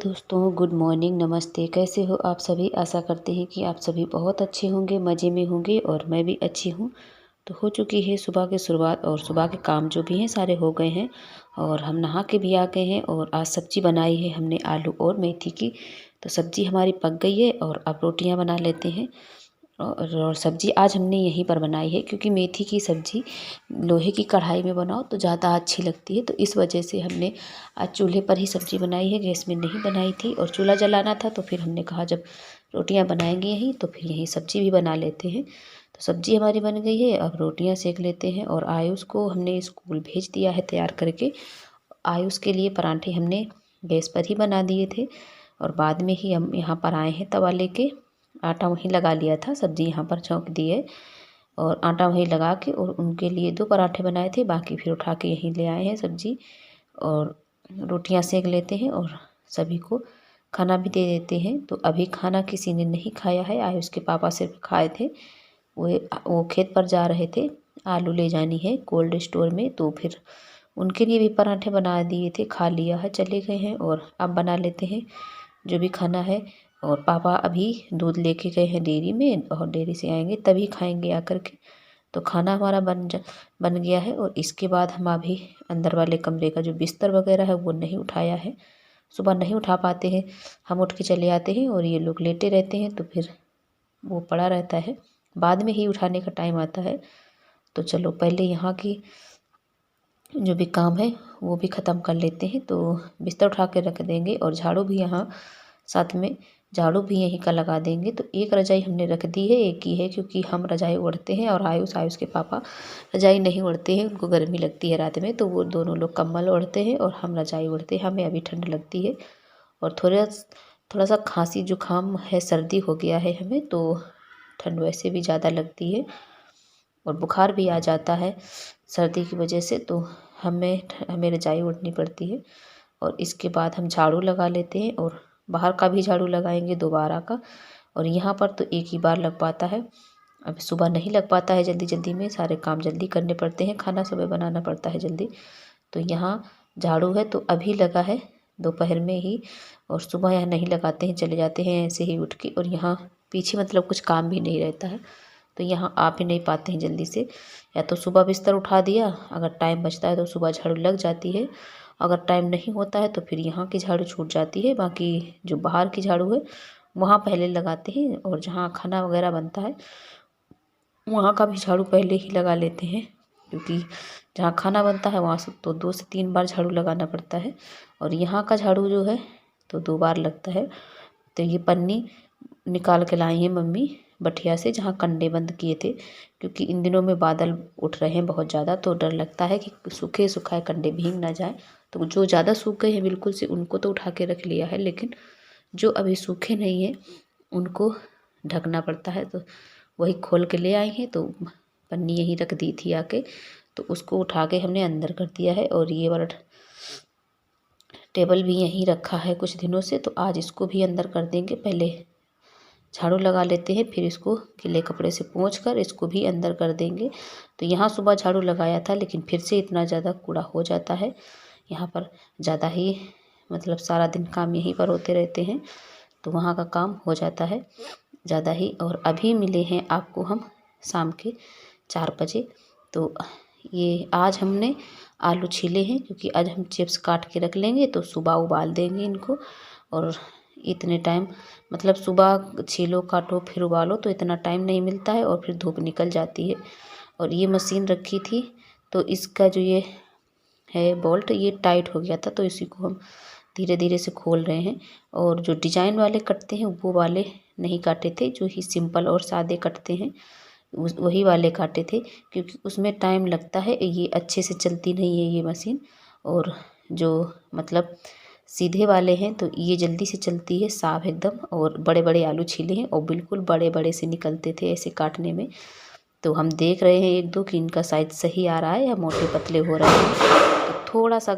दोस्तों, good morning, नमस्ते। कैसे हो आप सभी? आशा करते हैं कि आप सभी बहुत अच्छे होंगे, मज़े में होंगे और मैं भी अच्छी हूँ। तो हो चुकी है सुबह की शुरुआत और सुबह के काम जो भी हैं सारे हो गए हैं और हम नहा के भी आ गए हैं। और आज सब्ज़ी बनाई है हमने आलू और मेथी की। तो सब्ज़ी हमारी पक गई है और अब रोटियाँ बना लेते हैं। और सब्ज़ी आज हमने यहीं पर बनाई है क्योंकि मेथी की सब्ज़ी लोहे की कढ़ाई में बनाओ तो ज़्यादा अच्छी लगती है। तो इस वजह से हमने आज चूल्हे पर ही सब्ज़ी बनाई है, गैस में नहीं बनाई थी। और चूल्हा जलाना था तो फिर हमने कहा जब रोटियां बनाएंगे यहीं तो फिर यहीं सब्ज़ी भी बना लेते हैं। तो सब्ज़ी हमारी बन गई है, अब रोटियां सेक लेते हैं। और आयुष को हमने स्कूल भेज दिया है तैयार करके। आयुष के लिए पराठे हमने गैस पर ही बना दिए थे और बाद में ही हम यहाँ पर आए हैं तवा लेके। आटा वहीं लगा लिया था, सब्ज़ी यहाँ पर छौंक दी है और आटा वहीं लगा के और उनके लिए 2 पराठे बनाए थे, बाकी फिर उठा के यहीं ले आए हैं सब्ज़ी। और रोटियां सेक लेते हैं और सभी को खाना भी दे देते हैं। तो अभी खाना किसी ने नहीं खाया है, आयुष के पापा सिर्फ खाए थे। वो खेत पर जा रहे थे, आलू ले जानी है कोल्ड स्टोर में, तो फिर उनके लिए भी पराठे बना दिए थे, खा लिया है, चले गए हैं। और अब बना लेते हैं जो भी खाना है। और पापा अभी दूध लेके गए हैं डेयरी में और डेयरी से आएंगे तभी खाएंगे आकर के। तो खाना हमारा बन गया है। और इसके बाद हम अभी अंदर वाले कमरे का जो बिस्तर वगैरह है वो नहीं उठाया है, सुबह नहीं उठा पाते हैं, हम उठ के चले आते हैं और ये लोग लेटे रहते हैं तो फिर वो पड़ा रहता है, बाद में ही उठाने का टाइम आता है। तो चलो पहले यहाँ की जो भी काम है वो भी ख़त्म कर लेते हैं। तो बिस्तर उठा के रख देंगे और झाड़ू भी यहाँ साथ में, झाड़ू भी यहीं का लगा देंगे। तो एक रजाई हमने रख दी है, एक ही है क्योंकि हम रजाई ओढ़ते हैं और आयुष के पापा रजाई नहीं ओढ़ते हैं, उनको गर्मी लगती है रात में। तो वो दोनों लोग कंबल ओढ़ते हैं और हम रजाई ओढ़ते हैं, हमें अभी ठंड लगती है। और थोड़ा सा खांसी जुकाम है, सर्दी हो गया है हमें, तो ठंड वैसे भी ज़्यादा लगती है और बुखार भी आ जाता है सर्दी की वजह से। तो हमें रजाई ओढ़नी पड़ती है। और इसके बाद हम झाड़ू लगा लेते हैं और बाहर का भी झाड़ू लगाएंगे दोबारा का। और यहाँ पर तो एक ही बार लग पाता है, अब सुबह नहीं लग पाता है, जल्दी जल्दी में सारे काम जल्दी करने पड़ते हैं, खाना सुबह बनाना पड़ता है जल्दी। तो यहाँ झाड़ू है तो अभी लगा है दोपहर में ही, और सुबह यहाँ नहीं लगाते हैं, चले जाते हैं ऐसे ही उठ के। और यहाँ पीछे मतलब कुछ काम भी नहीं रहता है तो यहाँ आ भी नहीं पाते हैं जल्दी से। या तो सुबह बिस्तर उठा दिया, अगर टाइम बचता है तो सुबह झाड़ू लग जाती है, अगर टाइम नहीं होता है तो फिर यहाँ की झाड़ू छूट जाती है। बाकी जो बाहर की झाड़ू है वहाँ पहले लगाते हैं और जहाँ खाना वगैरह बनता है वहाँ का भी झाड़ू पहले ही लगा लेते हैं, क्योंकि जहाँ खाना बनता है वहाँ से तो 2 से 3 बार झाड़ू लगाना पड़ता है और यहाँ का झाड़ू जो है तो 2 बार लगता है। तो ये पन्नी निकाल के लाई है मम्मी बठिया से, जहाँ कंडे बंद किए थे, क्योंकि इन दिनों में बादल उठ रहे हैं बहुत ज़्यादा, तो डर लगता है कि सूखे सुखाए कंडे भीग ना जाए। तो जो ज़्यादा सूख गए हैं बिल्कुल से उनको तो उठा के रख लिया है, लेकिन जो अभी सूखे नहीं हैं उनको ढकना पड़ता है। तो वही खोल के ले आई हैं, तो पन्नी यहीं रख दी थी आके, तो उसको उठा के हमने अंदर कर दिया है। और ये वाला टेबल भी यहीं रखा है कुछ दिनों से, तो आज इसको भी अंदर कर देंगे। पहले झाड़ू लगा लेते हैं, फिर इसको गीले कपड़े से पोंछ कर इसको भी अंदर कर देंगे। तो यहाँ सुबह झाड़ू लगाया था लेकिन फिर से इतना ज़्यादा कूड़ा हो जाता है यहाँ पर, ज़्यादा ही मतलब सारा दिन काम यहीं पर होते रहते हैं तो वहाँ का काम हो जाता है ज़्यादा ही। और अभी मिले हैं आपको हम शाम के 4 बजे। तो ये आज हमने आलू छीले हैं क्योंकि आज हम चिप्स काट के रख लेंगे तो सुबह उबाल देंगे इनको। और इतने टाइम मतलब सुबह छीलो काटो फिर उबालो तो इतना टाइम नहीं मिलता है और फिर धूप निकल जाती है। और ये मशीन रखी थी तो इसका जो ये है बोल्ट ये टाइट हो गया था, तो इसी को हम धीरे धीरे से खोल रहे हैं। और जो डिजाइन वाले कटते हैं वो वाले नहीं काटे थे, जो ही सिंपल और सादे कटते हैं वही वाले काटे थे, क्योंकि उसमें टाइम लगता है, ये अच्छे से चलती नहीं है ये मशीन। और जो मतलब सीधे वाले हैं तो ये जल्दी से चलती है साफ एकदम। और बड़े बड़े आलू छीले हैं और बिल्कुल बड़े बड़े से निकलते थे ऐसे काटने में। तो हम देख रहे हैं एक दो कि इनका साइज सही आ रहा है या मोटे पतले हो रहे हैं। तो थोड़ा सा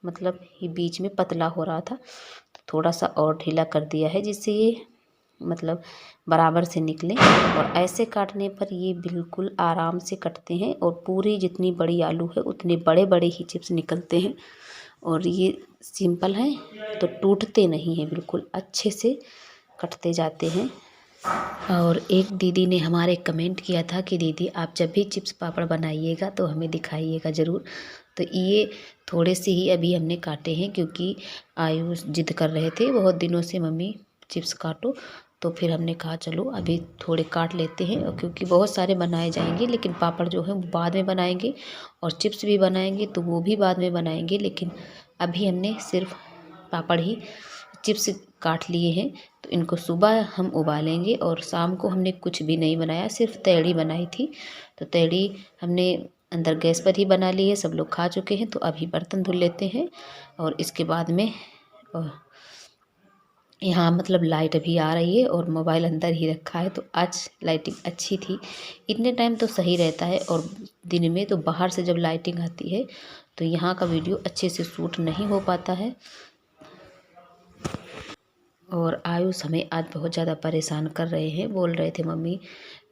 मतलब ये बीच में पतला हो रहा था तो थोड़ा सा और ढीला कर दिया है जिससे ये मतलब बराबर से निकले। और ऐसे काटने पर ये बिल्कुल आराम से कटते हैं और पूरी जितनी बड़ी आलू है उतने बड़े बड़े ही चिप्स निकलते हैं। और ये सिंपल हैं तो टूटते नहीं हैं, बिल्कुल अच्छे से कटते जाते हैं। और एक दीदी ने हमारे कमेंट किया था कि दीदी आप जब भी चिप्स पापड़ बनाइएगा तो हमें दिखाइएगा ज़रूर। तो ये थोड़े से ही अभी हमने काटे हैं, क्योंकि आयुष जिद कर रहे थे बहुत दिनों से, मम्मी चिप्स काटो। तो फिर हमने कहा चलो अभी थोड़े काट लेते हैं, और क्योंकि बहुत सारे बनाए जाएंगे, लेकिन पापड़ जो है वो बाद में बनाएंगे, और चिप्स भी बनाएंगे तो वो भी बाद में बनाएंगे। लेकिन अभी हमने सिर्फ पापड़ ही, चिप्स काट लिए हैं। तो इनको सुबह हम उबालेंगे, और शाम को हमने कुछ भी नहीं बनाया, सिर्फ तैड़ी बनाई थी। तो तैड़ी हमने अंदर गैस पर ही बना ली है, सब लोग खा चुके हैं। तो अभी बर्तन धुल लेते हैं, और इसके बाद में यहाँ मतलब लाइट अभी आ रही है और मोबाइल अंदर ही रखा है, तो आज लाइटिंग अच्छी थी। इतने टाइम तो सही रहता है, और दिन में तो बाहर से जब लाइटिंग आती है तो यहाँ का वीडियो अच्छे से शूट नहीं हो पाता है। और आयुष हमें आज बहुत ज़्यादा परेशान कर रहे हैं, बोल रहे थे मम्मी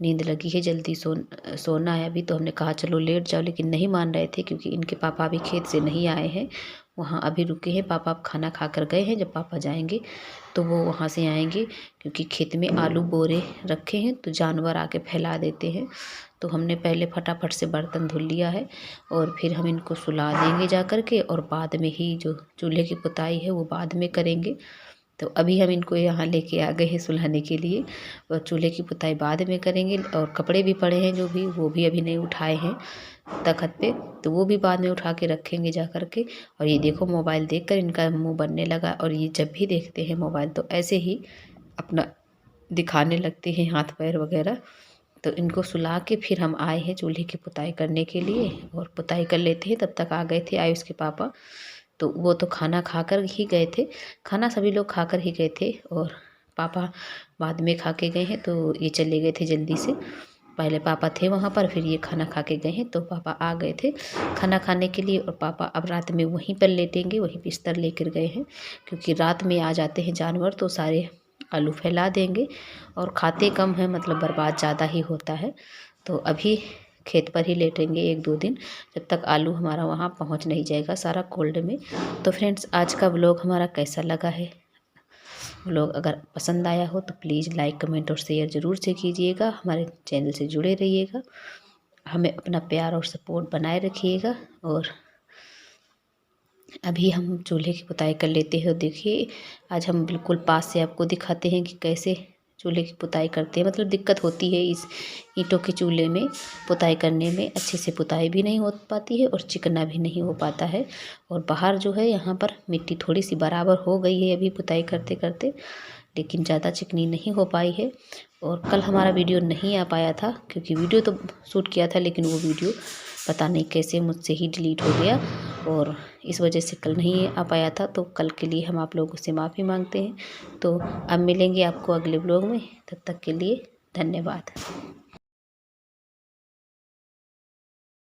नींद लगी है, जल्दी सोना है अभी। तो हमने कहा चलो लेट जाओ, लेकिन नहीं मान रहे थे, क्योंकि इनके पापा अभी खेत से नहीं आए हैं, वहाँ अभी रुके हैं। पापा अब खाना खा कर गए हैं, जब पापा जाएंगे तो वो वहाँ से आएंगे, क्योंकि खेत में आलू बोरे रखे हैं तो जानवर आके फैला देते हैं। तो हमने पहले फटाफट से बर्तन धुल लिया है, और फिर हम इनको सुला देंगे जा कर के, और बाद में ही जो चूल्हे की पुताई है वो बाद में करेंगे। तो अभी हम इनको यहाँ लेके आ गए हैं सुलाने के लिए, और चूल्हे की पुताई बाद में करेंगे। और कपड़े भी पड़े हैं जो भी, वो भी अभी नहीं उठाए हैं तखत पे, तो वो भी बाद में उठा के रखेंगे जा कर के। और ये देखो मोबाइल देखकर इनका मुंह बनने लगा, और ये जब भी देखते हैं मोबाइल तो ऐसे ही अपना दिखाने लगते हैं हाथ पैर वगैरह। तो इनको सुला के फिर हम आए हैं चूल्हे की पुताई करने के लिए, और पुताई कर लेते हैं। तब तक आ गए थे आयुष के पापा, तो वो तो खाना खाकर ही गए थे, खाना सभी लोग खाकर ही गए थे, और पापा बाद में खा के गए हैं। तो ये चले गए थे जल्दी से, पहले पापा थे वहाँ पर, फिर ये खाना खा के गए हैं। तो पापा आ गए थे खाना खाने के लिए, और पापा अब रात में वहीं पर लेटेंगे, वहीं बिस्तर लेकर गए हैं, क्योंकि रात में आ जाते हैं जानवर तो सारे आलू फैला देंगे, और खाते कम है, मतलब बर्बाद ज़्यादा ही होता है। तो अभी खेत पर ही लेटेंगे 1-2 दिन, जब तक आलू हमारा वहाँ पहुँच नहीं जाएगा सारा कोल्ड में। तो फ्रेंड्स आज का व्लॉग हमारा कैसा लगा है, व्लॉग अगर पसंद आया हो तो प्लीज़ लाइक कमेंट और शेयर ज़रूर से कीजिएगा। हमारे चैनल से जुड़े रहिएगा, हमें अपना प्यार और सपोर्ट बनाए रखिएगा। और अभी हम चूल्हे की पुताई कर लेते हैं। देखिए आज हम बिल्कुल पास से आपको दिखाते हैं कि कैसे चूल्हे की पुताई करते हैं। मतलब दिक्कत होती है इस ईंटों के चूल्हे में पुताई करने में, अच्छे से पुताई भी नहीं हो पाती है और चिकना भी नहीं हो पाता है। और बाहर जो है यहाँ पर मिट्टी थोड़ी सी बराबर हो गई है अभी पुताई करते करते, लेकिन ज़्यादा चिकनी नहीं हो पाई है। और कल हमारा वीडियो नहीं आ पाया था, क्योंकि वीडियो तो शूट किया था, लेकिन वो वीडियो पता नहीं कैसे मुझसे ही डिलीट हो गया, और इस वजह से कल नहीं आ पाया था। तो कल के लिए हम आप लोगों से माफ़ी मांगते हैं। तो अब मिलेंगे आपको अगले व्लॉग में, तब तक के लिए धन्यवाद।